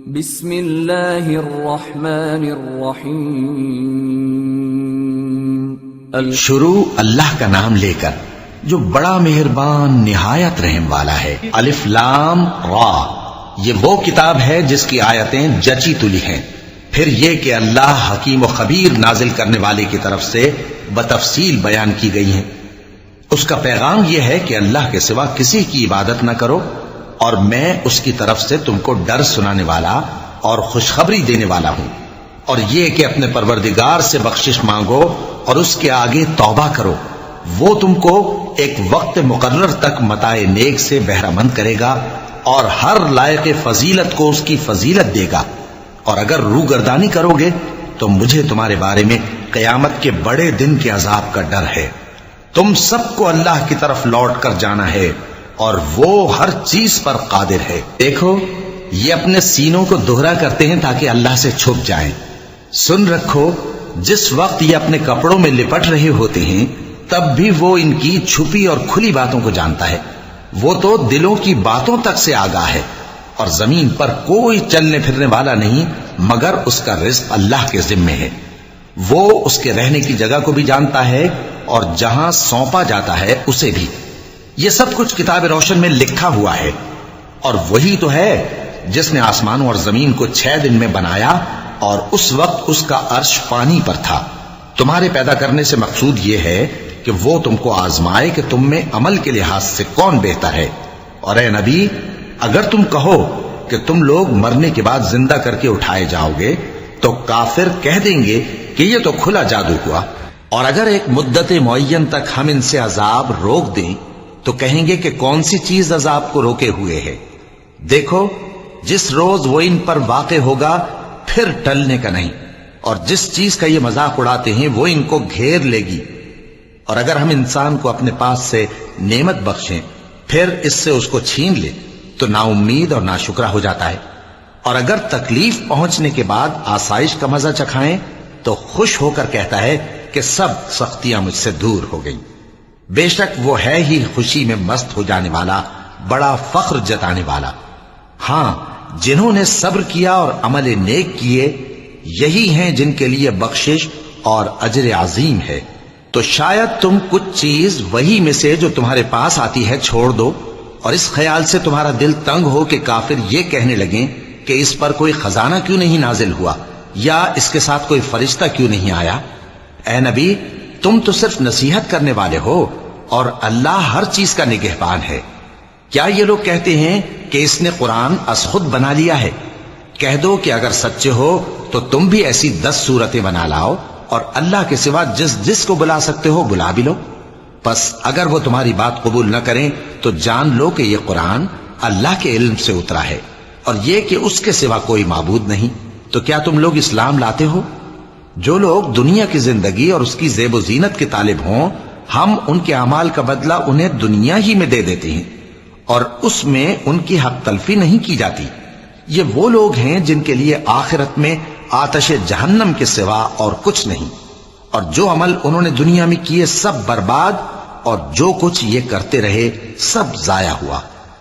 بسم اللہ الرحمن الرحیم شروع اللہ کا نام لے کر جو بڑا مہربان نہایت رحم والا ہے۔ الف لام را، یہ وہ کتاب ہے جس کی آیتیں جچی تلی ہیں۔ پھر یہ کہ اللہ حکیم و خبیر نازل کرنے والے کی طرف سے بتفصیل بیان کی گئی ہیں۔ اس کا پیغام یہ ہے کہ اللہ کے سوا کسی کی عبادت نہ کرو، اور میں اس کی طرف سے تم کو ڈر سنانے والا اور خوشخبری دینے والا ہوں، اور یہ کہ اپنے پروردگار سے بخشش مانگو اور اس کے آگے توبہ کرو، وہ تم کو ایک وقت مقرر تک متاع نیک سے بہرہ مند کرے گا اور ہر لائق فضیلت کو اس کی فضیلت دے گا، اور اگر روگردانی کرو گے تو مجھے تمہارے بارے میں قیامت کے بڑے دن کے عذاب کا ڈر ہے۔ تم سب کو اللہ کی طرف لوٹ کر جانا ہے اور وہ ہر چیز پر قادر ہے۔ دیکھو، یہ اپنے سینوں کو دوہرا کرتے ہیں تاکہ اللہ سے چھپ جائیں۔ سن رکھو، جس وقت یہ اپنے کپڑوں میں لپٹ رہے ہوتے ہیں تب بھی وہ ان کی چھپی اور کھلی باتوں کو جانتا ہے۔ وہ تو دلوں کی باتوں تک سے آگاہ ہے، اور زمین پر کوئی چلنے پھرنے والا نہیں مگر اس کا رزق اللہ کے ذمے ہے۔ وہ اس کے رہنے کی جگہ کو بھی جانتا ہے اور جہاں سونپا جاتا ہے اسے بھی۔ یہ سب کچھ کتاب روشن میں لکھا ہوا ہے، اور وہی تو ہے جس نے آسمانوں اور زمین کو 6 دن میں بنایا، اور اس وقت اس کا عرش پانی پر تھا۔ تمہارے پیدا کرنے سے مقصود یہ ہے کہ وہ تم کو آزمائے کہ تم میں عمل کے لحاظ سے کون بہتر ہے۔ اور اے نبی، اگر تم کہو کہ تم لوگ مرنے کے بعد زندہ کر کے اٹھائے جاؤ گے تو کافر کہہ دیں گے کہ یہ تو کھلا جادو ہوا، اور اگر ایک مدت معین تک ہم ان سے عذاب روک دیں تو کہیں گے کہ کون سی چیز عذاب کو روکے ہوئے ہے۔ دیکھو، جس روز وہ ان پر واقع ہوگا پھر ٹلنے کا نہیں، اور جس چیز کا یہ مذاق اڑاتے ہیں وہ ان کو گھیر لے گی۔ اور اگر ہم انسان کو اپنے پاس سے نعمت بخشیں پھر اس سے اس کو چھین لے تو نا امید اور ناشکرا ہو جاتا ہے، اور اگر تکلیف پہنچنے کے بعد آسائش کا مزہ چکھائیں تو خوش ہو کر کہتا ہے کہ سب سختیاں مجھ سے دور ہو گئیں۔ بے شک وہ ہے ہی خوشی میں مست ہو جانے والا، بڑا فخر جتانے والا۔ ہاں، جنہوں نے صبر کیا اور عمل نیک کیے، یہی ہیں جن کے لیے بخشش اور اجر عظیم ہے۔ تو شاید تم کچھ چیز وہی میں سے جو تمہارے پاس آتی ہے چھوڑ دو، اور اس خیال سے تمہارا دل تنگ ہو کہ کافر یہ کہنے لگیں کہ اس پر کوئی خزانہ کیوں نہیں نازل ہوا، یا اس کے ساتھ کوئی فرشتہ کیوں نہیں آیا۔ اے نبی، تم تو صرف نصیحت کرنے والے ہو، اور اللہ ہر چیز کا نگہبان ہے۔ کیا یہ لوگ کہتے ہیں کہ اس نے قرآن از خود بنا لیا ہے؟ کہہ دو کہ اگر سچے ہو تو تم بھی ایسی 10 صورتیں بنا لاؤ، اور اللہ کے سوا جس کو بلا سکتے ہو بلا بھی لو۔ پس اگر وہ تمہاری بات قبول نہ کریں تو جان لو کہ یہ قرآن اللہ کے علم سے اترا ہے، اور یہ کہ اس کے سوا کوئی معبود نہیں۔ تو کیا تم لوگ اسلام لاتے ہو؟ جو لوگ دنیا کی زندگی اور اس کی زیب و زینت کے طالب ہوں، ہم ان کے اعمال کا بدلہ انہیں دنیا ہی میں دے دیتے ہیں، اور اس میں ان کی حق تلفی نہیں کی جاتی۔ یہ وہ لوگ ہیں جن کے لیے آخرت میں آتش جہنم کے سوا اور کچھ نہیں، اور جو عمل انہوں نے دنیا میں کیے سب برباد، اور جو کچھ یہ کرتے رہے سب ضائع ہوا۔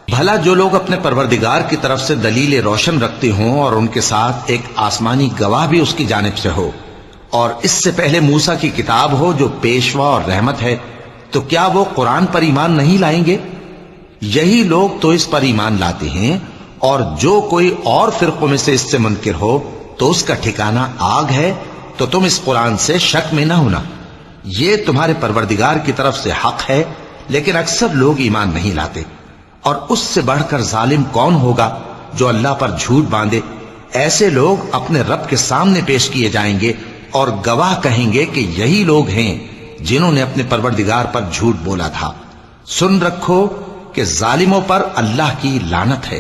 بھلا جو لوگ اپنے پروردگار کی طرف سے دلیل روشن رکھتے ہوں اور ان کے ساتھ ایک آسمانی گواہ بھی اس کی جانب سے ہو، اور اس سے پہلے موسیٰ کی کتاب ہو جو پیشوا اور رحمت ہے، تو کیا وہ قرآن پر ایمان نہیں لائیں گے؟ یہی لوگ تو اس پر ایمان لاتے ہیں، اور جو کوئی اور فرقوں میں سے اس سے منکر ہو تو اس کا ٹھکانہ آگ ہے۔ تو تم اس قرآن سے شک میں نہ ہونا، یہ تمہارے پروردگار کی طرف سے حق ہے، لیکن اکثر لوگ ایمان نہیں لاتے۔ اور اس سے بڑھ کر ظالم کون ہوگا جو اللہ پر جھوٹ باندھے؟ ایسے لوگ اپنے رب کے سامنے پیش کیے جائیں گے اور گواہ کہیں گے کہ یہی لوگ ہیں جنہوں نے اپنے پروردگار پر جھوٹ بولا تھا۔ سن رکھو کہ ظالموں پر اللہ کی لعنت ہے،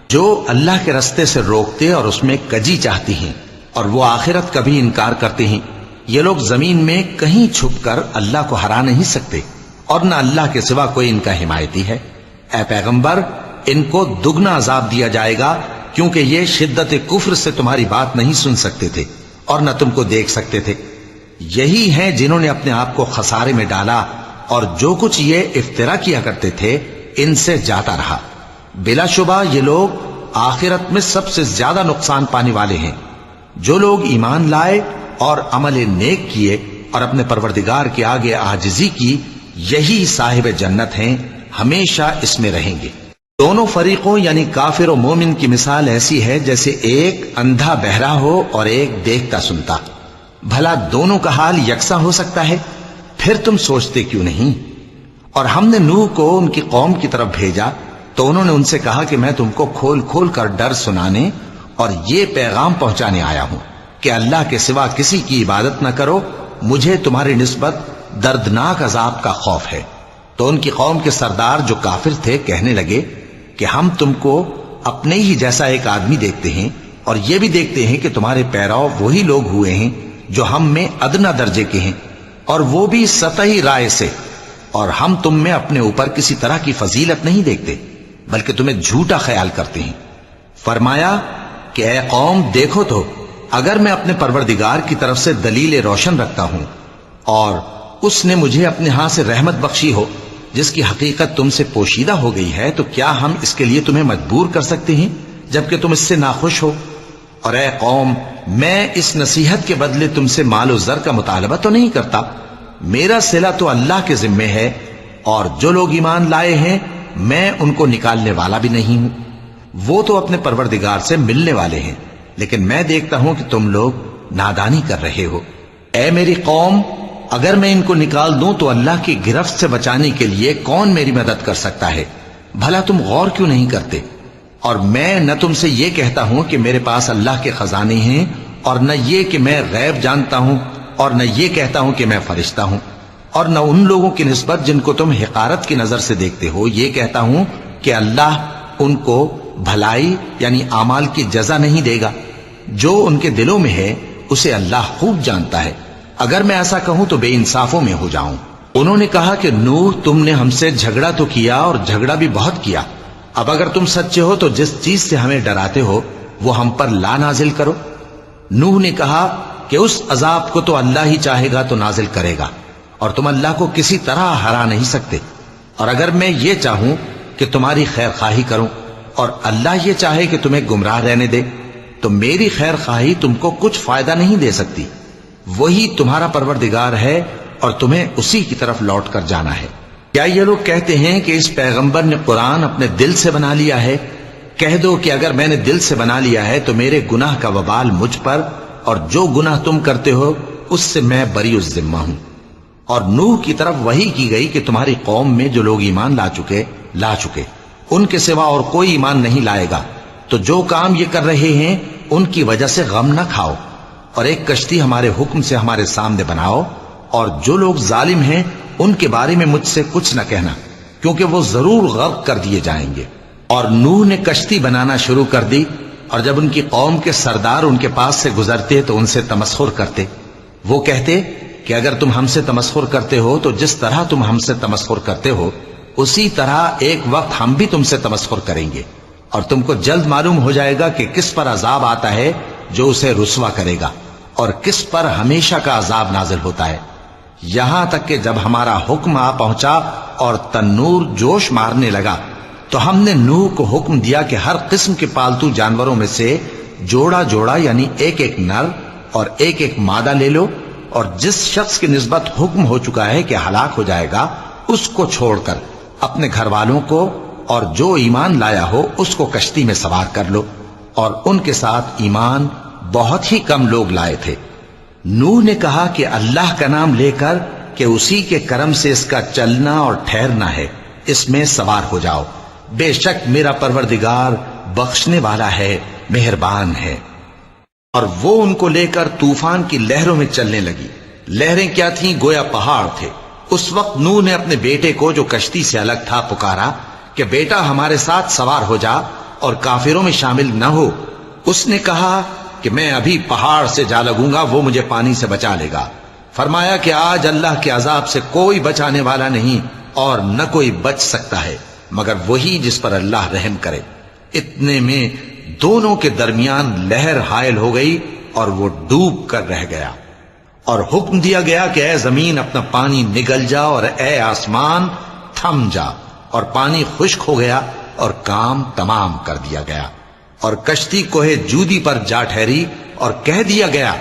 جو اللہ کے رستے سے روکتے اور اس میں کجی چاہتی ہیں، اور وہ آخرت کا بھی انکار کرتے ہیں۔ یہ لوگ زمین میں کہیں چھپ کر اللہ کو ہرا نہیں سکتے، اور نہ اللہ کے سوا کوئی ان کا حمایتی ہے۔ اے پیغمبر، ان کو دگنا عذاب دیا جائے گا، کیونکہ یہ شدت کفر سے تمہاری بات نہیں سن سکتے تھے اور نہ تم کو دیکھ سکتے تھے۔ یہی ہیں جنہوں نے اپنے آپ کو خسارے میں ڈالا، اور جو کچھ یہ افترا کیا کرتے تھے ان سے جاتا رہا۔ بلا شبہ یہ لوگ آخرت میں سب سے زیادہ نقصان پانے والے ہیں۔ جو لوگ ایمان لائے اور عمل نیک کیے اور اپنے پروردگار کے آگے عاجزی کی، یہی صاحب جنت ہیں، ہمیشہ اس میں رہیں گے۔ دونوں فریقوں یعنی کافر و مومن کی مثال ایسی ہے جیسے ایک اندھا بہرا ہو اور ایک دیکھتا سنتا۔ بھلا دونوں کا حال یکساں ہو سکتا ہے؟ پھر تم سوچتے کیوں نہیں؟ اور ہم نے نوح کو ان کی قوم کی طرف بھیجا تو انہوں نے ان سے کہا کہ میں تم کو کھول کھول کر ڈر سنانے اور یہ پیغام پہنچانے آیا ہوں کہ اللہ کے سوا کسی کی عبادت نہ کرو، مجھے تمہاری نسبت دردناک عذاب کا خوف ہے۔ تو ان کی قوم کے سردار جو کافر تھے کہنے لگے کہ ہم تم کو اپنے ہی جیسا ایک آدمی دیکھتے ہیں اور یہ بھی دیکھتے ہیں کہ تمہارے پیرو وہی لوگ ہوئے ہیں جو ہم میں ادنا درجے کے ہیں، اور وہ بھی سطحی رائے سے، اور ہم تم میں اپنے اوپر کسی طرح کی فضیلت نہیں دیکھتے بلکہ تمہیں جھوٹا خیال کرتے ہیں۔ فرمایا کہ اے قوم دیکھو تو، اگر میں اپنے پروردگار کی طرف سے دلیل روشن رکھتا ہوں اور اس نے مجھے اپنے ہاں سے رحمت بخشی ہو جس کی حقیقت تم سے پوشیدہ ہو گئی ہے، تو کیا ہم اس کے لیے تمہیں مجبور کر سکتے ہیں جبکہ تم اس سے ناخوش ہو؟ اور اے قوم، میں اس نصیحت کے بدلے تم سے مال و زر کا مطالبہ تو نہیں کرتا، میرا صلہ تو اللہ کے ذمے ہے، اور جو لوگ ایمان لائے ہیں میں ان کو نکالنے والا بھی نہیں ہوں، وہ تو اپنے پروردگار سے ملنے والے ہیں، لیکن میں دیکھتا ہوں کہ تم لوگ نادانی کر رہے ہو۔ اے میری قوم، اگر میں ان کو نکال دوں تو اللہ کی گرفت سے بچانے کے لیے کون میری مدد کر سکتا ہے؟ بھلا تم غور کیوں نہیں کرتے؟ اور میں نہ تم سے یہ کہتا ہوں کہ میرے پاس اللہ کے خزانے ہیں، اور نہ یہ کہ میں غیب جانتا ہوں، اور نہ یہ کہتا ہوں کہ میں فرشتہ ہوں، اور نہ ان لوگوں کی نسبت جن کو تم حقارت کی نظر سے دیکھتے ہو یہ کہتا ہوں کہ اللہ ان کو بھلائی یعنی اعمال کی جزا نہیں دے گا۔ جو ان کے دلوں میں ہے اسے اللہ خوب جانتا ہے، اگر میں ایسا کہوں تو بے انصافوں میں ہو جاؤں۔ انہوں نے کہا کہ نوح، تم نے ہم سے جھگڑا تو کیا اور جھگڑا بھی بہت کیا، اب اگر تم سچے ہو تو جس چیز سے ہمیں ڈراتے ہو وہ ہم پر لا نازل کرو۔ نوح نے کہا کہ اس عذاب کو تو اللہ ہی چاہے گا تو نازل کرے گا، اور تم اللہ کو کسی طرح ہرا نہیں سکتے، اور اگر میں یہ چاہوں کہ تمہاری خیر خواہی کروں اور اللہ یہ چاہے کہ تمہیں گمراہ رہنے دے تو میری خیر خواہی تم کو کچھ فائدہ نہیں دے سکتی۔ وہی تمہارا پروردگار ہے اور تمہیں اسی کی طرف لوٹ کر جانا ہے۔ کیا یہ لوگ کہتے ہیں کہ اس پیغمبر نے قرآن اپنے دل سے بنا لیا ہے؟ کہہ دو کہ اگر میں نے دل سے بنا لیا ہے تو میرے گناہ کا وبال مجھ پر، اور جو گناہ تم کرتے ہو اس سے میں بری الذمہ ہوں۔ اور نوح کی طرف وحی کی گئی کہ تمہاری قوم میں جو لوگ ایمان لا چکے ان کے سوا اور کوئی ایمان نہیں لائے گا، تو جو کام یہ کر رہے ہیں ان کی وجہ سے غم نہ کھاؤ، اور ایک کشتی ہمارے حکم سے ہمارے سامنے بناؤ، اور جو لوگ ظالم ہیں ان کے بارے میں مجھ سے کچھ نہ کہنا، کیونکہ وہ ضرور غرق کر دیے جائیں گے۔ اور نوح نے کشتی بنانا شروع کر دی، اور جب ان کی قوم کے سردار ان کے پاس سے گزرتے تو ان سے تمسخر کرتے۔ وہ کہتے کہ اگر تم ہم سے تمسخر کرتے ہو تو جس طرح تم ہم سے تمسخر کرتے ہو اسی طرح ایک وقت ہم بھی تم سے تمسخر کریں گے، اور تم کو جلد معلوم ہو جائے گا کہ کس پر عذاب آتا ہے جو اسے رسوا کرے گا، اور کس پر ہمیشہ کا عذاب نازل ہوتا ہے۔ یہاں تک کہ جب ہمارا حکم آ پہنچا اور تنور جوش مارنے لگا تو ہم نے نوح کو حکم دیا کہ ہر قسم کے پالتو جانوروں میں سے جوڑا جوڑا یعنی ایک ایک نر اور ایک ایک مادہ لے لو، اور جس شخص کی نسبت حکم ہو چکا ہے کہ ہلاک ہو جائے گا اس کو چھوڑ کر اپنے گھر والوں کو اور جو ایمان لایا ہو اس کو کشتی میں سوار کر لو۔ اور ان کے ساتھ ایمان بہت ہی کم لوگ لائے تھے۔ نوح نے کہا کہ اللہ کا نام لے کر کہ اسی کے کرم سے اس کا چلنا اور ٹھہرنا ہے، اس میں سوار ہو جاؤ، بے شک میرا پروردگار بخشنے والا ہے، مہربان ہے۔ اور وہ ان کو لے کر طوفان کی لہروں میں چلنے لگی۔ لہریں کیا تھیں؟ گویا پہاڑ تھے۔ اس وقت نوح نے اپنے بیٹے کو جو کشتی سے الگ تھا پکارا کہ بیٹا ہمارے ساتھ سوار ہو جا اور کافروں میں شامل نہ ہو۔ اس نے کہا کہ میں ابھی پہاڑ سے جا لگوں گا، وہ مجھے پانی سے بچا لے گا۔ فرمایا کہ آج اللہ کے عذاب سے کوئی بچانے والا نہیں اور نہ کوئی بچ سکتا ہے مگر وہی جس پر اللہ رحم کرے۔ اتنے میں دونوں کے درمیان لہر حائل ہو گئی اور وہ ڈوب کر رہ گیا، اور حکم دیا گیا کہ اے زمین اپنا پانی نگل جا، اور اے آسمان تھم جا، اور پانی خشک ہو گیا اور کام تمام کر دیا گیا۔ اور کشتی کوہ جودی پر جا ٹھہری اور کہہ دیا گیا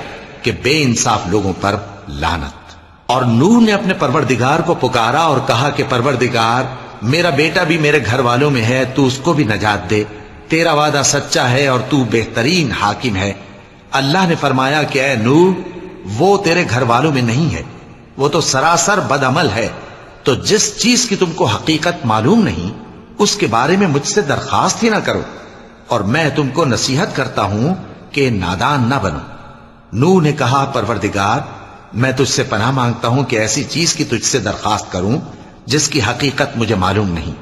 کہ بے انصاف لوگوں پر لعنت۔ اور نوح نے اپنے پروردگار کو پکارا اور کہا کہ پروردگار، میرا بیٹا بھی میرے گھر والوں میں ہے، تو اس کو بھی نجات دے، تیرا وعدہ سچا ہے اور تو بہترین حاکم ہے۔ اللہ نے فرمایا کہ اے نوح، وہ تیرے گھر والوں میں نہیں ہے، وہ تو سراسر بد عمل ہے، تو جس چیز کی تم کو حقیقت معلوم نہیں اس کے بارے میں مجھ سے درخواست ہی نہ کرو، اور میں تم کو نصیحت کرتا ہوں کہ نادان نہ بنو۔ نوح نے کہا پروردگار، میں تجھ سے پناہ مانگتا ہوں کہ ایسی چیز کی تجھ سے درخواست کروں جس کی حقیقت مجھے معلوم نہیں،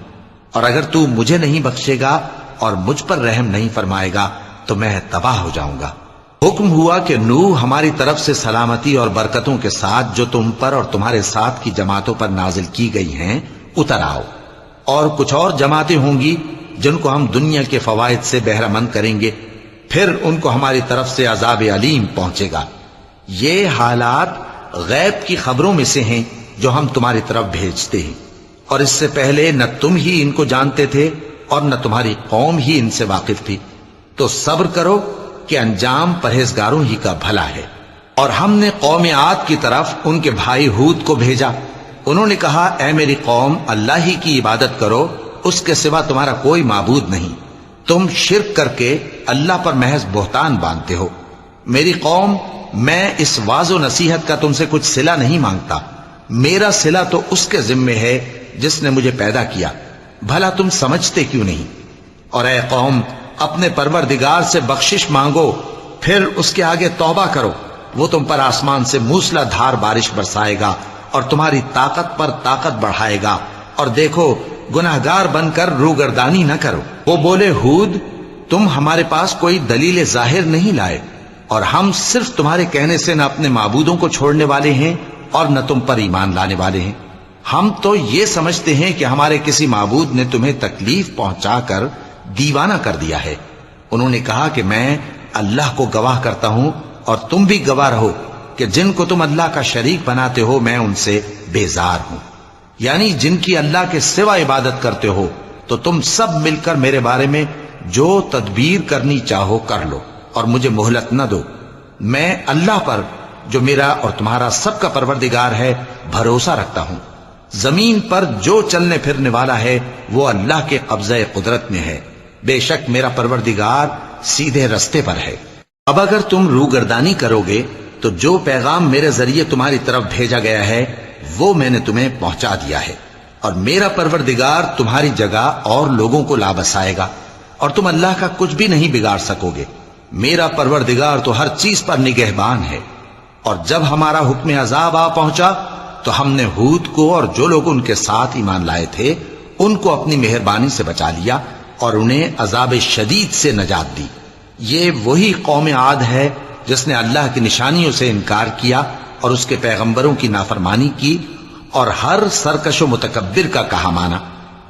اور اگر تو مجھے نہیں بخشے گا اور مجھ پر رحم نہیں فرمائے گا تو میں تباہ ہو جاؤں گا۔ حکم ہوا کہ نوح ہماری طرف سے سلامتی اور برکتوں کے ساتھ جو تم پر اور تمہارے ساتھ کی جماعتوں پر نازل کی گئی ہیں اتر آؤ، اور کچھ اور جماعتیں ہوں گی جن کو ہم دنیا کے فوائد سے بہرہ مند کریں گے، پھر ان کو ہماری طرف سے عذاب علیم پہنچے گا۔ یہ حالات غیب کی خبروں میں سے ہیں جو ہم تمہاری طرف بھیجتے ہیں، اور اس سے پہلے نہ تم ہی ان کو جانتے تھے اور نہ تمہاری قوم ہی ان سے واقف تھی، تو صبر کرو کہ انجام پرہیزگاروں ہی کا بھلا ہے۔ اور ہم نے قوم عاد کی طرف ان کے بھائی ہود کو بھیجا، انہوں نے کہا اے میری قوم، اللہ ہی کی عبادت کرو، اس کے سوا تمہارا کوئی معبود نہیں، تم شرک کر کے اللہ پر محض بہتان باندھتے ہو۔ میری قوم، میں اس واعظ و نصیحت کا تم سے کچھ صلہ نہیں مانگتا، میرا صلہ تو اس کے ذمے ہے جس نے مجھے پیدا کیا، بھلا تم سمجھتے کیوں نہیں؟ اور اے قوم، اپنے پروردگار سے بخشش مانگو، پھر اس کے آگے توبہ کرو، وہ تم پر آسمان سے موسلا دھار بارش برسائے گا اور تمہاری طاقت پر طاقت بڑھائے گا، اور دیکھو گناہگار بن کر روگردانی نہ کرو۔ وہ بولے ہود، تم ہمارے پاس کوئی دلیل ظاہر نہیں لائے، اور ہم صرف تمہارے کہنے سے نہ اپنے معبودوں کو چھوڑنے والے ہیں اور نہ تم پر ایمان لانے والے ہیں۔ ہم تو یہ سمجھتے ہیں کہ ہمارے کسی معبود نے تمہیں تکلیف پہنچا کر دیوانہ کر دیا ہے۔ انہوں نے کہا کہ میں اللہ کو گواہ کرتا ہوں اور تم بھی گواہ رہو کہ جن کو تم اللہ کا شریک بناتے ہو میں ان سے بیزار ہوں، یعنی جن کی اللہ کے سوا عبادت کرتے ہو، تو تم سب مل کر میرے بارے میں جو تدبیر کرنی چاہو کر لو اور مجھے مہلت نہ دو۔ میں اللہ پر جو میرا اور تمہارا سب کا پروردگار ہے بھروسہ رکھتا ہوں۔ زمین پر جو چلنے پھرنے والا ہے وہ اللہ کے قبضہ قدرت میں ہے، بے شک میرا پروردگار سیدھے رستے پر ہے۔ اب اگر تم روگردانی کرو گے تو جو پیغام میرے ذریعے تمہاری طرف بھیجا گیا ہے وہ میں نے تمہیں پہنچا دیا ہے، اور میرا پروردگار تمہاری جگہ اور لوگوں کو لا بسائے گا، اور تم اللہ کا کچھ بھی نہیں بگاڑ سکو گے۔ میرا پروردگار تو ہر چیز پر نگہبان ہے۔ اور جب ہمارا حکم عذاب آ پہنچا تو ہم نے ہود کو اور جو لوگ ان کے ساتھ ایمان لائے تھے ان کو اپنی مہربانی سے بچا لیا اور انہیں عذاب شدید سے نجات دی۔ یہ وہی قوم عاد ہے جس نے اللہ کی نشانیوں سے انکار کیا اور اس کے پیغمبروں کی نافرمانی کی اور ہر سرکش و متکبر کا کہا مانا،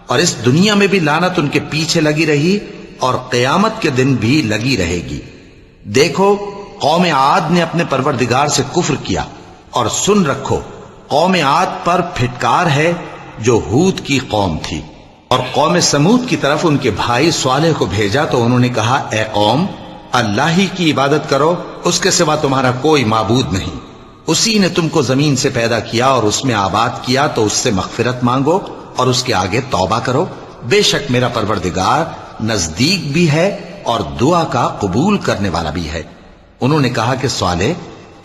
اور اس دنیا میں بھی لعنت ان کے پیچھے لگی رہی اور قیامت کے دن بھی لگی رہے گی۔ دیکھو قوم عاد نے اپنے پروردگار سے کفر کیا، اور سن رکھو قوم عاد پر پھٹکار ہے جو ہود کی قوم تھی۔ اور قوم سمود کی طرف ان کے بھائی صالح کو بھیجا تو انہوں نے کہا اے قوم، اللہ ہی کی عبادت کرو، اس کے سوا تمہارا کوئی معبود نہیں، اسی نے تم کو زمین سے پیدا کیا اور اس میں آباد کیا، تو اس سے مغفرت مانگو اور اس کے آگے توبہ کرو، بے شک میرا پروردگار نزدیک بھی ہے اور دعا کا قبول کرنے والا بھی ہے۔ انہوں نے کہا کہ صالح،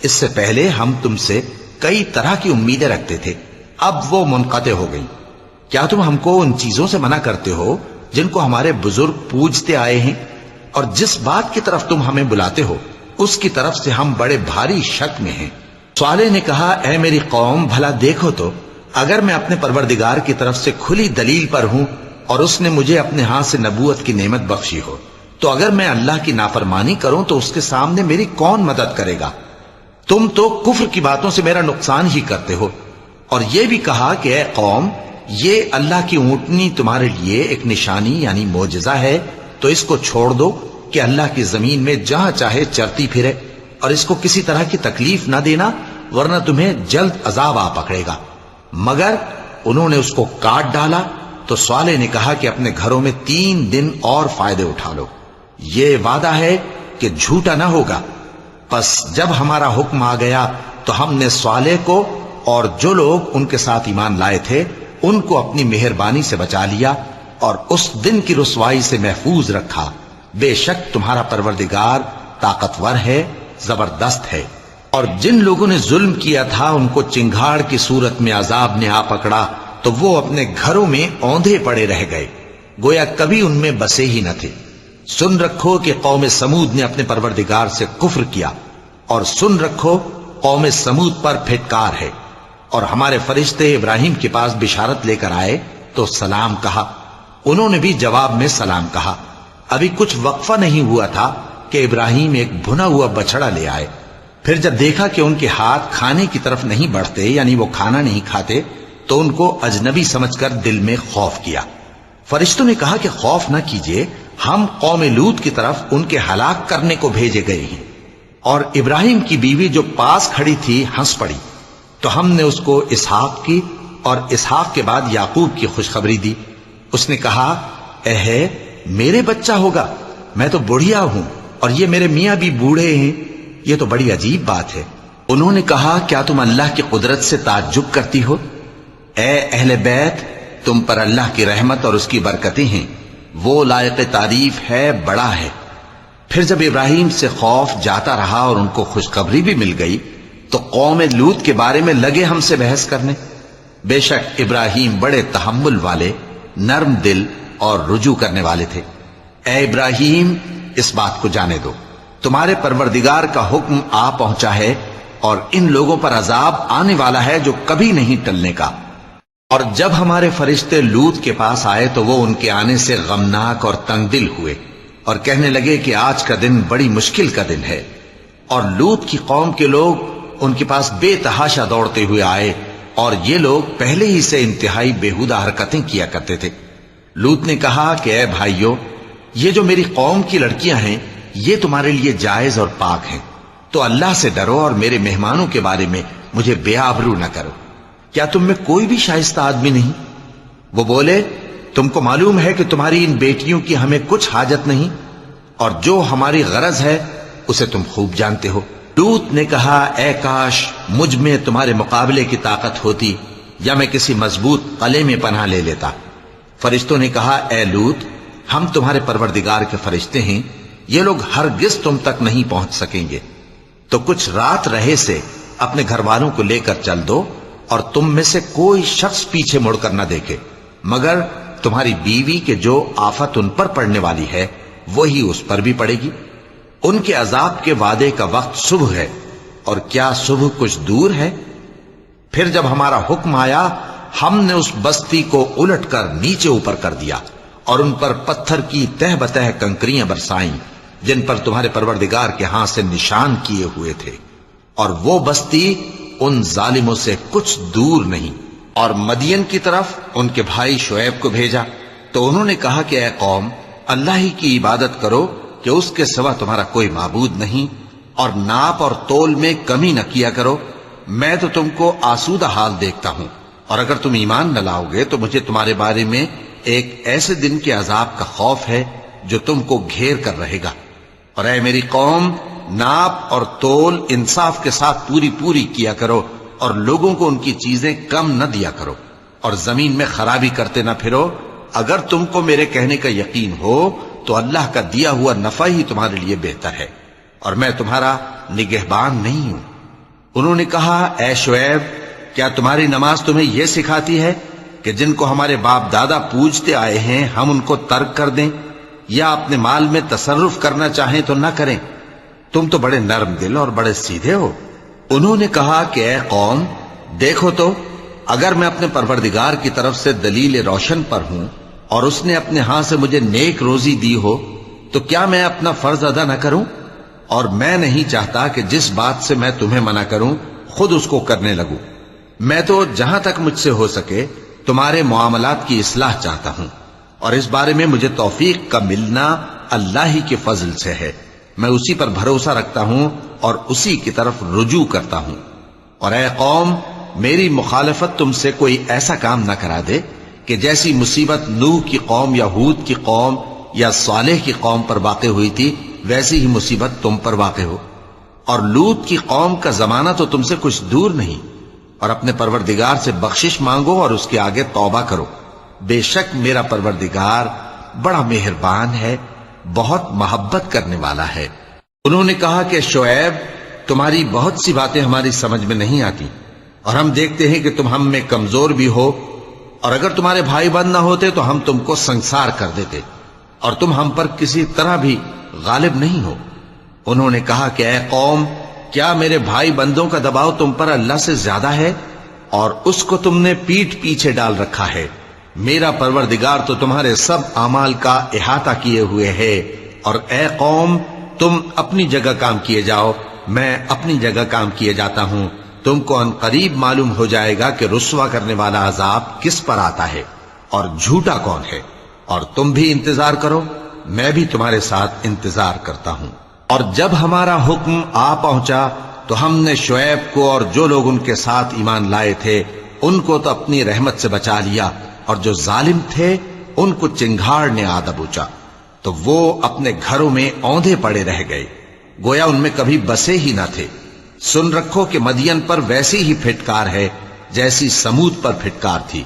اس سے پہلے ہم تم سے کئی طرح کی امیدیں رکھتے تھے، اب وہ منقطع ہو گئی۔ کیا تم ہم کو ان چیزوں سے منع کرتے ہو جن کو ہمارے بزرگ پوجتے آئے ہیں؟ اور جس بات کی طرف تم ہمیں بلاتے ہو اس کی طرف سے ہم بڑے بھاری شک میں ہیں۔ صالح نے کہا اے میری قوم، بھلا دیکھو تو اگر میں اپنے پروردگار کی طرف سے کھلی دلیل پر ہوں اور اس نے مجھے اپنے ہاتھ سے نبوت کی نعمت بخشی ہو، تو اگر میں اللہ کی نافرمانی کروں تو اس کے سامنے میری کون مدد کرے گا؟ تم تو کفر کی باتوں سے میرا نقصان ہی کرتے ہو۔ اور یہ بھی کہا کہ اے قوم، یہ اللہ کی اونٹنی تمہارے لیے ایک نشانی یعنی معجزہ ہے، تو اس کو چھوڑ دو کہ اللہ کی زمین میں جہاں چاہے چرتی پھرے، اور اس کو کسی طرح کی تکلیف نہ دینا ورنہ تمہیں جلد عذاب آ پکڑے گا۔ مگر انہوں نے اس کو کاٹ ڈالا تو صالح نے کہا کہ اپنے گھروں میں 3 دن اور فائدے اٹھا لو، یہ وعدہ ہے کہ جھوٹا نہ ہوگا۔ پس جب ہمارا حکم آ گیا تو ہم نے صالح کو اور جو لوگ ان کے ساتھ ایمان لائے تھے ان کو اپنی مہربانی سے بچا لیا اور اس دن کی رسوائی سے محفوظ رکھا۔ بے شک تمہارا پروردگار طاقتور ہے، زبردست ہے۔ اور جن لوگوں نے ظلم کیا تھا ان کو چنگھاڑ کی صورت میں عذاب نے آ پکڑا تو وہ اپنے گھروں میں اوندھے پڑے رہ گئے، گویا کبھی ان میں بسے ہی نہ تھے۔ سن رکھو کہ قوم سمود نے اپنے پروردگار سے کفر کیا، اور سن رکھو قوم سمود پر پھٹکار ہے۔ اور ہمارے فرشتے ابراہیم کے پاس بشارت لے کر آئے تو سلام کہا، انہوں نے بھی جواب میں سلام کہا۔ ابھی کچھ وقفہ نہیں ہوا تھا کہ ابراہیم ایک بھنا ہوا بچڑا لے آئے۔ پھر جب دیکھا کہ ان کے ہاتھ کھانے کی طرف نہیں بڑھتے، یعنی وہ کھانا نہیں کھاتے، تو ان کو اجنبی سمجھ کر دل میں خوف کیا۔ فرشتوں نے کہا کہ خوف نہ کیجیے، ہم قوم لوط کی طرف ان کے ہلاک کرنے کو بھیجے گئے ہیں۔ اور ابراہیم کی بیوی جو پاس کھڑی تھی ہنس پڑی، تو ہم نے اس کو اسحاق کی اور اسحاق کے بعد یعقوب کی خوشخبری دی۔ اس نے کہا، اے میرے بچہ ہوگا، میں تو بڑھیا ہوں اور یہ میرے میاں بھی بوڑھے ہیں، یہ تو بڑی عجیب بات ہے۔ انہوں نے کہا، کیا تم اللہ کی قدرت سے تعجب کرتی ہو؟ اے اہل بیت، تم پر اللہ کی رحمت اور اس کی برکتیں ہیں، وہ لائق تعریف ہے، بڑا ہے۔ پھر جب ابراہیم سے خوف جاتا رہا اور ان کو خوشخبری بھی مل گئی تو قوم لوط کے بارے میں لگے ہم سے بحث کرنے۔ بے شک ابراہیم بڑے تحمل والے، نرم دل اور رجوع کرنے والے تھے۔ اے ابراہیم، اس بات کو جانے دو، تمہارے پروردگار کا حکم آ پہنچا ہے اور ان لوگوں پر عذاب آنے والا ہے جو کبھی نہیں ٹلنے کا۔ اور جب ہمارے فرشتے لوط کے پاس آئے تو وہ ان کے آنے سے غمناک اور تنگ دل ہوئے اور کہنے لگے کہ آج کا دن بڑی مشکل کا دن ہے۔ اور لوط کی قوم کے لوگ ان کے پاس بے تحاشا دوڑتے ہوئے آئے، اور یہ لوگ پہلے ہی سے انتہائی بےہودہ حرکتیں کیا کرتے تھے۔ لوط نے کہا کہ اے بھائیو، یہ جو میری قوم کی لڑکیاں ہیں یہ تمہارے لیے جائز اور پاک ہیں، تو اللہ سے ڈرو اور میرے مہمانوں کے بارے میں مجھے بے آبرو نہ کرو۔ کیا تم میں کوئی بھی شائستہ آدمی نہیں؟ وہ بولے، تم کو معلوم ہے کہ تمہاری ان بیٹیوں کی ہمیں کچھ حاجت نہیں، اور جو ہماری غرض ہے اسے تم خوب جانتے ہو۔ لوط نے کہا، اے کاش مجھ میں تمہارے مقابلے کی طاقت ہوتی، یا میں کسی مضبوط قلعے میں پناہ لے لیتا۔ فرشتوں نے کہا، اے لوط، ہم تمہارے پروردگار کے فرشتے ہیں، یہ لوگ ہرگز تم تک نہیں پہنچ سکیں گے، تو کچھ رات رہے سے اپنے گھر والوں کو لے کر چل دو، اور تم میں سے کوئی شخص پیچھے مڑ کر نہ دیکھے مگر تمہاری بیوی کے جو آفت ان پر پڑنے والی ہے وہی اس پر بھی پڑے گی۔ ان کے عذاب کے وعدے کا وقت صبح ہے، اور کیا صبح کچھ دور ہے؟ پھر جب ہمارا حکم آیا ہم نے اس بستی کو الٹ کر نیچے اوپر کر دیا اور ان پر پتھر کی تہ بتہ کنکریاں برسائیں جن پر تمہارے پروردگار کے ہاں سے نشان کیے ہوئے تھے، اور وہ بستی ان ظالموں سے کچھ دور نہیں۔ اور مدین کی طرف ان کے بھائی شعیب کو بھیجا تو انہوں نے کہا کہ اے قوم، اللہ ہی کی عبادت کرو کہ اس کے سوا تمہارا کوئی معبود نہیں، اور ناپ اور تول میں کمی نہ کیا کرو، میں تو تم کو آسودہ حال دیکھتا ہوں، اور اگر تم ایمان نہ لاؤ گے تو مجھے تمہارے بارے میں ایک ایسے دن کے عذاب کا خوف ہے جو تم کو گھیر کر رہے گا۔ اور اے میری قوم، ناپ اور تول انصاف کے ساتھ پوری کیا کرو، اور لوگوں کو ان کی چیزیں کم نہ دیا کرو، اور زمین میں خرابی کرتے نہ پھرو۔ اگر تم کو میرے کہنے کا یقین ہو تو اللہ کا دیا ہوا نفع ہی تمہارے لیے بہتر ہے، اور میں تمہارا نگہبان نہیں ہوں۔ انہوں نے کہا، اے شعیب، کیا تمہاری نماز تمہیں یہ سکھاتی ہے کہ جن کو ہمارے باپ دادا پوجتے آئے ہیں ہم ان کو ترک کر دیں، یا اپنے مال میں تصرف کرنا چاہیں تو نہ کریں؟ تم تو بڑے نرم دل اور بڑے سیدھے ہو۔ انہوں نے کہا کہ اے قوم، دیکھو تو، اگر میں اپنے پروردگار کی طرف سے دلیل روشن پر ہوں اور اس نے اپنے ہاں سے مجھے نیک روزی دی ہو تو کیا میں اپنا فرض ادا نہ کروں؟ اور میں نہیں چاہتا کہ جس بات سے میں تمہیں منع کروں خود اس کو کرنے لگوں۔ میں تو جہاں تک مجھ سے ہو سکے تمہارے معاملات کی اصلاح چاہتا ہوں، اور اس بارے میں مجھے توفیق کا ملنا اللہ ہی کے فضل سے ہے۔ میں اسی پر بھروسہ رکھتا ہوں اور اسی کی طرف رجوع کرتا ہوں۔ اور اے قوم، میری مخالفت تم سے کوئی ایسا کام نہ کرا دے کہ جیسی مصیبت نوح کی قوم یا ہود کی قوم یا صالح کی قوم پر واقع ہوئی تھی ویسی ہی مصیبت تم پر واقع ہو. اور لوط کی قوم کا زمانہ تو تم سے کچھ دور نہیں. اور اپنے پروردگار سے بخشش مانگو اور اس کے آگے توبہ کرو. بے شک میرا پروردگار بڑا مہربان ہے، بہت محبت کرنے والا ہے. انہوں نے کہا کہ شعیب، تمہاری بہت سی باتیں ہماری سمجھ میں نہیں آتی، اور ہم دیکھتے ہیں کہ تم ہم میں کمزور بھی ہو، اور اگر تمہارے بھائی بند نہ ہوتے تو ہم تم کو سنسار کر دیتے، اور تم ہم پر کسی طرح بھی غالب نہیں ہو. انہوں نے کہا کہ اے قوم، کیا میرے بھائی بندوں کا دباؤ تم پر اللہ سے زیادہ ہے، اور اس کو تم نے پیٹھ پیچھے ڈال رکھا ہے؟ میرا پروردگار تو تمہارے سب اعمال کا احاطہ کیے ہوئے ہے. اور اے قوم، تم اپنی جگہ کام کیے جاؤ، میں اپنی جگہ کام کیے جاتا ہوں. تم کو ان قریب معلوم ہو جائے گا کہ رسوا کرنے والا عذاب کس پر آتا ہے اور جھوٹا کون ہے. اور تم بھی انتظار کرو، میں بھی تمہارے ساتھ انتظار کرتا ہوں. اور جب ہمارا حکم آ پہنچا تو ہم نے شعیب کو اور جو لوگ ان کے ساتھ ایمان لائے تھے ان کو تو اپنی رحمت سے بچا لیا، اور جو ظالم تھے ان کو چنگھاڑ نے آ دبوچا، تو وہ اپنے گھروں میں اوندھے پڑے رہ گئے، گویا ان میں کبھی بسے ہی نہ تھے. سن رکھو کہ مدین پر ویسی ہی پھٹکار ہے جیسی سمود پر پھٹکار تھی.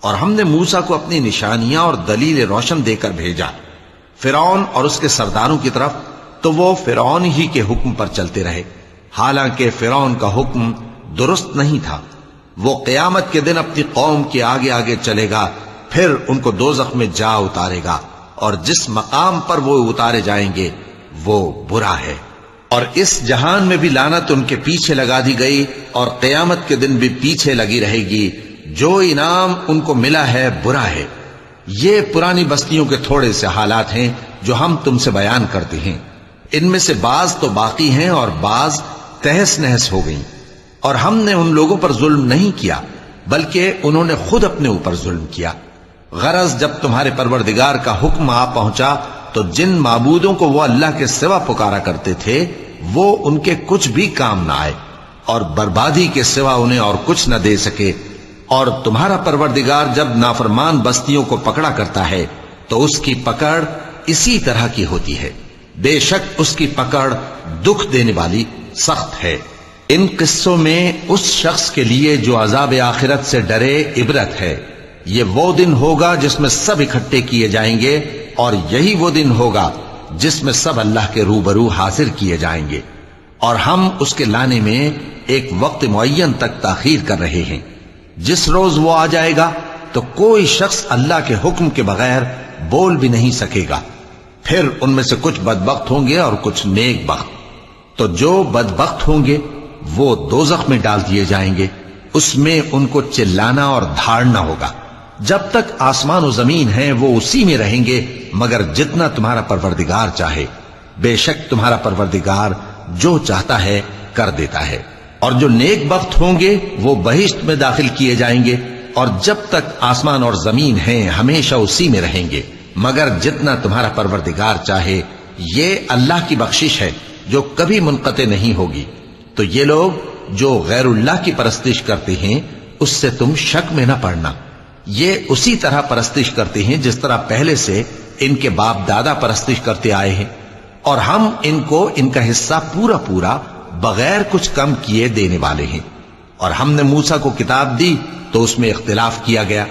اور ہم نے موسیٰ کو اپنی نشانیاں اور دلیل روشن دے کر بھیجا فرعون اور اس کے سرداروں کی طرف، تو وہ فرعون ہی کے حکم پر چلتے رہے، حالانکہ فرعون کا حکم درست نہیں تھا. وہ قیامت کے دن اپنی قوم کے آگے آگے چلے گا، پھر ان کو دوزخ میں جا اتارے گا، اور جس مقام پر وہ اتارے جائیں گے وہ برا ہے. اور اس جہان میں بھی لعنت ان کے پیچھے لگا دی گئی، اور قیامت کے دن بھی پیچھے لگی رہے گی. جو انعام ان کو ملا ہے برا ہے. یہ پرانی بستیوں کے تھوڑے سے حالات ہیں جو ہم تم سے بیان کرتے ہیں. ان میں سے بعض تو باقی ہیں اور بعض تہس نہس ہو گئیں. اور ہم نے ان لوگوں پر ظلم نہیں کیا بلکہ انہوں نے خود اپنے اوپر ظلم کیا. غرض جب تمہارے پروردگار کا حکم آ پہنچا تو جن معبودوں کو وہ اللہ کے سوا پکارا کرتے تھے وہ ان کے کچھ بھی کام نہ آئے، اور بربادی کے سوا انہیں اور کچھ نہ دے سکے. اور تمہارا پروردگار جب نافرمان بستیوں کو پکڑا کرتا ہے تو اس کی پکڑ اسی طرح کی ہوتی ہے. بے شک اس کی پکڑ دکھ دینے والی سخت ہے. ان قصوں میں اس شخص کے لیے جو عذاب آخرت سے ڈرے عبرت ہے. یہ وہ دن ہوگا جس میں سب اکٹھے کیے جائیں گے، اور یہی وہ دن ہوگا جس میں سب اللہ کے روبرو حاضر کیے جائیں گے. اور ہم اس کے لانے میں ایک وقت معین تک تاخیر کر رہے ہیں. جس روز وہ آ جائے گا تو کوئی شخص اللہ کے حکم کے بغیر بول بھی نہیں سکے گا. پھر ان میں سے کچھ بدبخت ہوں گے اور کچھ نیک بخت. تو جو بدبخت ہوں گے وہ دوزخ میں ڈال دیے جائیں گے، اس میں ان کو چلانا اور دھاڑنا ہوگا. جب تک آسمان و زمین ہیں وہ اسی میں رہیں گے مگر جتنا تمہارا پروردگار چاہے. بے شک تمہارا پروردگار جو چاہتا ہے کر دیتا ہے. اور جو نیک بخت ہوں گے وہ بہشت میں داخل کیے جائیں گے، اور جب تک آسمان اور زمین ہیں ہمیشہ اسی میں رہیں گے مگر جتنا تمہارا پروردگار چاہے. یہ اللہ کی بخشش ہے جو کبھی منقطع نہیں ہوگی. تو یہ لوگ جو غیر اللہ کی پرستش کرتے ہیں اس سے تم شک میں نہ پڑنا. یہ اسی طرح پرستش کرتے ہیں جس طرح پہلے سے ان کے باپ دادا پرستش کرتے آئے ہیں، اور ہم ان کو ان کا حصہ پورا پورا بغیر کچھ کم کیے دینے والے ہیں. اور ہم نے موسیٰ کو کتاب دی تو اس میں اختلاف کیا گیا،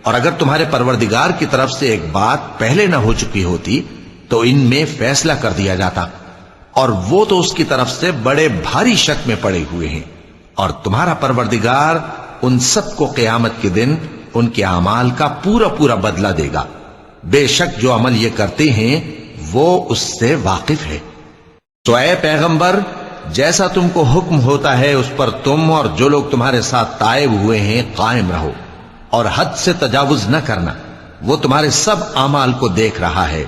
اور اگر تمہارے پروردگار کی طرف سے ایک بات پہلے نہ ہو چکی ہوتی تو ان میں فیصلہ کر دیا جاتا، اور وہ تو اس کی طرف سے بڑے بھاری شک میں پڑے ہوئے ہیں. اور تمہارا پروردگار ان سب کو قیامت کے دن ان کے اعمال کا پورا پورا بدلہ دے گا. بے شک جو عمل یہ کرتے ہیں وہ اس سے واقف ہے. تو اے پیغمبر، جیسا تم کو حکم ہوتا ہے اس پر تم اور جو لوگ تمہارے ساتھ تائب ہوئے ہیں قائم رہو، اور حد سے تجاوز نہ کرنا. وہ تمہارے سب اعمال کو دیکھ رہا ہے.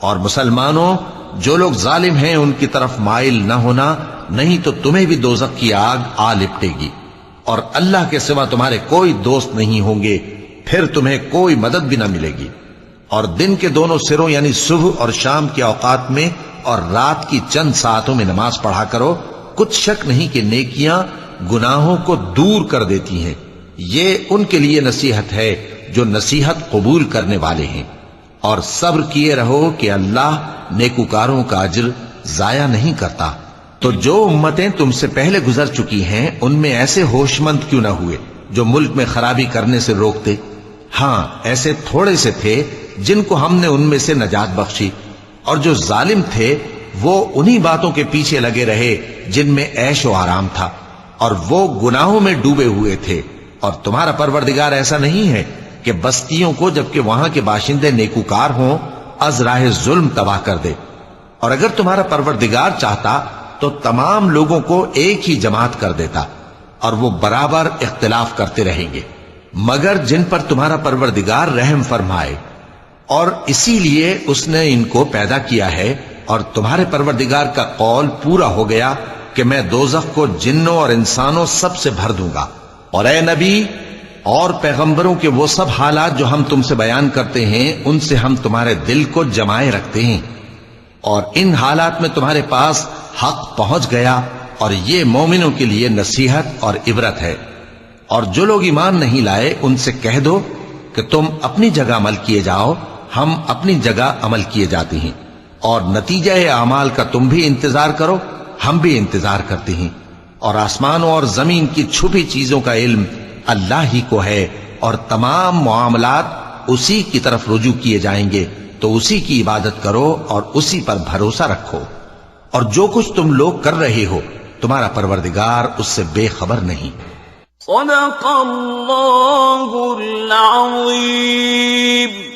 اور مسلمانوں، جو لوگ ظالم ہیں ان کی طرف مائل نہ ہونا، نہیں تو تمہیں بھی دوزخ کی آگ آ لپٹے گی، اور اللہ کے سوا تمہارے کوئی دوست نہیں ہوں گے، پھر تمہیں کوئی مدد بھی نہ ملے گی. اور دن کے دونوں سروں یعنی صبح اور شام کے اوقات میں اور رات کی چند ساعتوں میں نماز پڑھا کرو. کچھ شک نہیں کہ نیکیاں گناہوں کو دور کر دیتی ہیں. یہ ان کے لیے نصیحت ہے جو نصیحت قبول کرنے والے ہیں. اور صبر کیے رہو کہ اللہ نیکوکاروں کا اجر ضائع نہیں کرتا۔ تو جو امتیں تم سے پہلے گزر چکی ہیں ان میں ایسے ہوش مند کیوں نہ ہوئے جو ملک میں خرابی کرنے سے روکتے؟ ہاں ایسے تھوڑے سے تھے جن کو ہم نے ان میں سے نجات بخشی، اور جو ظالم تھے وہ انہی باتوں کے پیچھے لگے رہے جن میں عیش و آرام تھا، اور وہ گناہوں میں ڈوبے ہوئے تھے۔ اور تمہارا پروردگار ایسا نہیں ہے کہ بستیوں کو جبکہ وہاں کے باشندے نیکوکار ہوں از راہ ظلم تباہ کر دے۔ اور اگر تمہارا پروردگار چاہتا تو تمام لوگوں کو ایک ہی جماعت کر دیتا، اور وہ برابر اختلاف کرتے رہیں گے، مگر جن پر تمہارا پروردگار رحم فرمائے، اور اسی لیے اس نے ان کو پیدا کیا ہے۔ اور تمہارے پروردگار کا قول پورا ہو گیا کہ میں دوزخ کو جنوں اور انسانوں سب سے بھر دوں گا۔ اور اے نبی اور پیغمبروں کے وہ سب حالات جو ہم تم سے بیان کرتے ہیں ان سے ہم تمہارے دل کو جمائے رکھتے ہیں، اور ان حالات میں تمہارے پاس حق پہنچ گیا، اور یہ مومنوں کے لیے نصیحت اور عبرت ہے۔ اور جو لوگ ایمان نہیں لائے ان سے کہہ دو کہ تم اپنی جگہ عمل کیے جاؤ، ہم اپنی جگہ عمل کیے جاتے ہیں، اور نتیجہ اعمال کا تم بھی انتظار کرو، ہم بھی انتظار کرتے ہیں۔ اور آسمانوں اور زمین کی چھپی چیزوں کا علم اللہ ہی کو ہے، اور تمام معاملات اسی کی طرف رجوع کیے جائیں گے، تو اسی کی عبادت کرو اور اسی پر بھروسہ رکھو۔ اور جو کچھ تم لوگ کر رہے ہو تمہارا پروردگار اس سے بے خبر نہیں۔ صدق اللہ العظیم۔